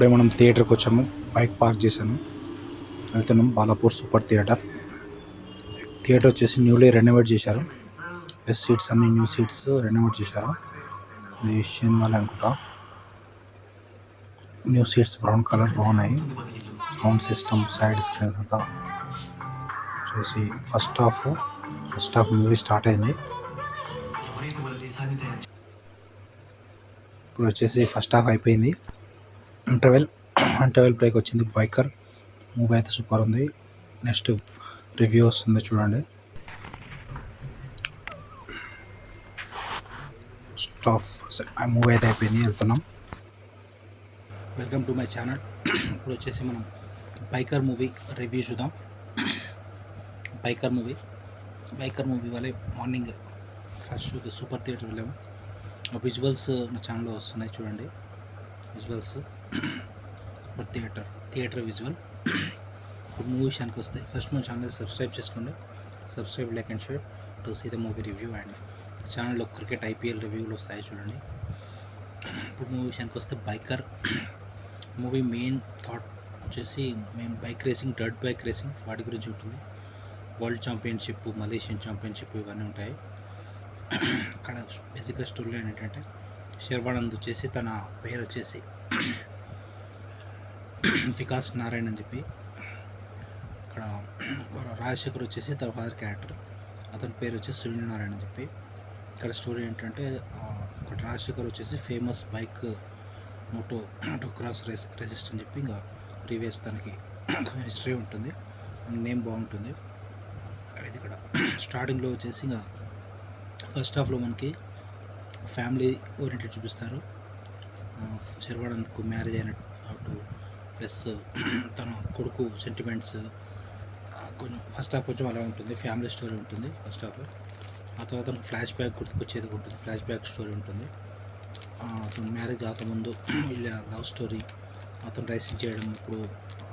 ఇప్పుడే మనం థియేటర్కి వచ్చాము. బైక్ పార్క్ చేశాను, వెళ్తున్నాం. Balapur super theatre. థియేటర్ వచ్చేసి న్యూలీ రెనోవేట్ చేశారు. ప్లస్ సీట్స్ అన్ని న్యూ సీట్స్ రెనోవేట్ చేశారు. ఇది ఏషియన్ వాళ్ళే అనుకుంటా. న్యూ సీట్స్ బ్రౌన్ కలర్ బాగున్నాయి. సౌండ్ సిస్టమ్, సైడ్ స్క్రీన్ అంతా వచ్చేసి ఫస్ట్ హాఫ్ మూవీ స్టార్ట్ అయింది. ఇప్పుడు వచ్చేసి ఫస్ట్ హాఫ్ అయిపోయింది. ఇంటర్వెల్ బ్రేక్ వచ్చింది. బైకర్ మూవీ అయితే సూపర్ ఉంది. నెక్స్ట్ రివ్యూ వస్తుంది, చూడండి. స్టాఫ్ మూవీ అయితే అయిపోయింది, వెళ్తున్నాం. Welcome to my channel. ఇప్పుడు వచ్చేసి మనం బైకర్ మూవీ రివ్యూ చూద్దాం. బైకర్ మూవీ వల్లే మార్నింగ్ ఫస్ట్ సూపర్ థియేటర్ వెళ్ళాము. విజువల్స్ నా ఛానల్లో వస్తున్నాయి, చూడండి. Visuals super theatre visual. ఇప్పుడు మూవీ విషయానికి వస్తే ఫస్ట్ మన ఛానల్ సబ్స్క్రైబ్ చేసుకోండి. Subscribe, like and share to see the movie review. And ఛానల్లో క్రికెట్ IPL రివ్యూలు వస్తాయి, చూడండి. ఇప్పుడు మూవీ విషయానికి వస్తే బైకర్ మూవీ మెయిన్ థాట్ వచ్చేసి bike racing, dirt bike racing, వాటి గురించి ఉంటుంది. వరల్డ్ ఛాంపియన్షిప్, మలేషియన్ ఛాంపియన్షిప్ ఇవన్నీ ఉంటాయి. ఇక్కడ బేసిక్గా స్టోరీ ఏంటంటే శర్వానంద్ వచ్చేసి తన పేరు వచ్చేసి వికాస్ నారాయణ్ అని చెప్పి, ఇక్కడ రాజశేఖర్ వచ్చేసి తన ఫాదర్ క్యారెక్టర్, అతని పేరు వచ్చేసి సునీల్ నారాయణ అని చెప్పి. ఇక్కడ స్టోరీ ఏంటంటే ఇక్కడ రాజశేఖర్ వచ్చేసి ఫేమస్ బైక్ మోటో క్రాస్ రెసిస్ట్ అని చెప్పి, ఇంకా ప్రీవియస్ తనకి హిస్టరీ ఉంటుంది, నేమ్ బాగుంటుంది. ఇది ఇక్కడ స్టార్టింగ్లో వచ్చేసి ఇంకా ఫస్ట్ హాఫ్లో మనకి ఫ్యామిలీ ఓరియంటెడ్ చూపిస్తారు. శర్వానంద్కు మ్యారేజ్ అయినట్టు, ప్లస్ తన కొడుకు సెంటిమెంట్స్ కొంచెం ఫస్ట్ హాఫ్ కొంచెం అలా ఉంటుంది. ఫ్యామిలీ స్టోరీ ఉంటుంది ఫస్ట్ హాఫ్. ఆ తర్వాత ఫ్లాష్ బ్యాక్ గుర్తుకొచ్చేది ఉంటుంది, ఫ్లాష్ బ్యాక్ స్టోరీ ఉంటుంది. అతను మ్యారేజ్ కాకముందు వీళ్ళ లవ్ స్టోరీ, అతను రైసింగ్ చేయడం, ఇప్పుడు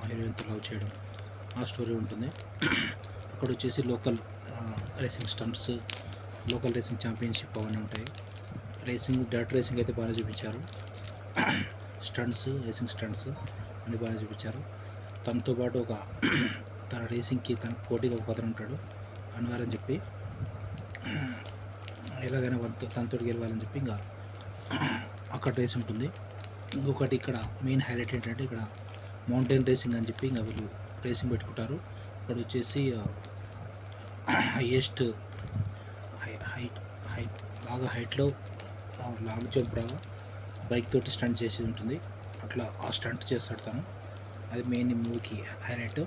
హీరోయిన్తో లవ్ చేయడం, ఆ స్టోరీ ఉంటుంది. అక్కడ వచ్చేసి local racing stunts, local racing championship అవన్నీ ఉంటాయి. డర్ట్ రేసింగ్ అయితే బాగా చూపించారు. రేసింగ్ స్టంట్స్ అన్నీ బాగా చూపించారు. తనతో పాటు తన రేసింగ్కి తన పోటీగా ఒక అతను ఉంటాడు, అన్వర్ అని చెప్పి. ఎలాగైనా తనతో గెలవాలని చెప్పి ఇంకా అక్కడ రేస్ ఉంటుంది. ఇంకొకటి ఇక్కడ మెయిన్ హైలైట్ ఏంటంటే ఇక్కడ మౌంటైన్ రేసింగ్ అని చెప్పి ఇంకా వీళ్ళు రేసింగ్ పెట్టుకుంటారు. ఇక్కడ వచ్చేసి హైయెస్ట్ హైట్ బాగా హైట్లో లాంగ్ జంప్ రాగా బైక్ తోటి స్టంట్ చేసి ఉంటుంది. అట్లా ఆ స్టంట్ చేస్తాడు తను. అది మెయిన్ మూవీకి హైలైట్,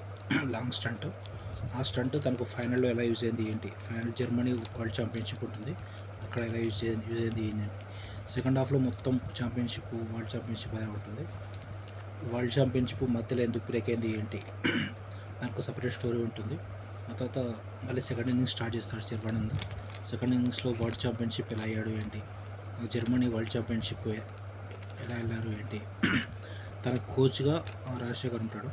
లాంగ్ స్టంట్. ఆ స్టంట్ తనకు ఫైనల్లో ఎలా యూజ్ అయింది ఏంటి, ఫైనల్ జర్మనీ వరల్డ్ ఛాంపియన్షిప్ ఉంటుంది, అక్కడ ఎలా యూజ్ అయింది ఏంటి. సెకండ్ హాఫ్లో మొత్తం వరల్డ్ ఛాంపియన్షిప్ అదే ఉంటుంది. వరల్డ్ ఛాంపియన్షిప్ మధ్యలో ఎందుకు బ్రేక్ అయింది ఏంటి, దానికి సపరేట్ స్టోరీ ఉంటుంది. ఆ తర్వాత మళ్ళీ సెకండ్ ఇన్నింగ్స్ స్టార్ట్ చేస్తాడు శర్వానంద్. సెకండ్ ఇన్నింగ్స్లో వరల్డ్ ఛాంపియన్షిప్ ఎలా అయ్యాడు ఏంటి, జర్మనీ వరల్డ్ ఛాంపియన్షిప్ ఎలా వెళ్ళారు ఏంటి. తన కోచ్గా రాజశేఖర్ ఉంటాడు.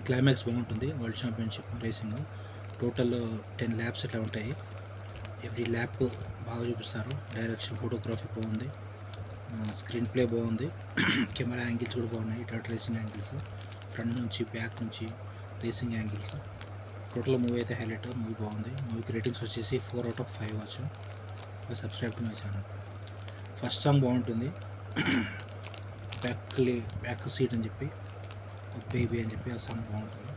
క్లైమాక్స్ బాగుంటుంది. World championship racing total 10 laps ఇట్లా ఉంటాయి. ఎవ్రీ ల్యాప్ బాగా చూపిస్తారు. డైరెక్షన్, ఫోటోగ్రఫీ బాగుంది, స్క్రీన్ ప్లే బాగుంది, కెమెరా యాంగిల్స్ కూడా బాగున్నాయి. డర్ట్ రేసింగ్ యాంగిల్స్, ఫ్రంట్ నుంచి బ్యాక్ నుంచి రేసింగ్ యాంగిల్స్. టోటల్ మూవీ అయితే హైలైట్. మూవీ బాగుంది. మూవీకి రేటింగ్స్ వచ్చేసి 4/5 వచ్చు. Subscribe to my channel. First song బాగుంటుంది, బ్యాక్ సీట్ అని చెప్పి, బేబీ అని చెప్పి ఆ సాంగ్ బాగుంటుంది.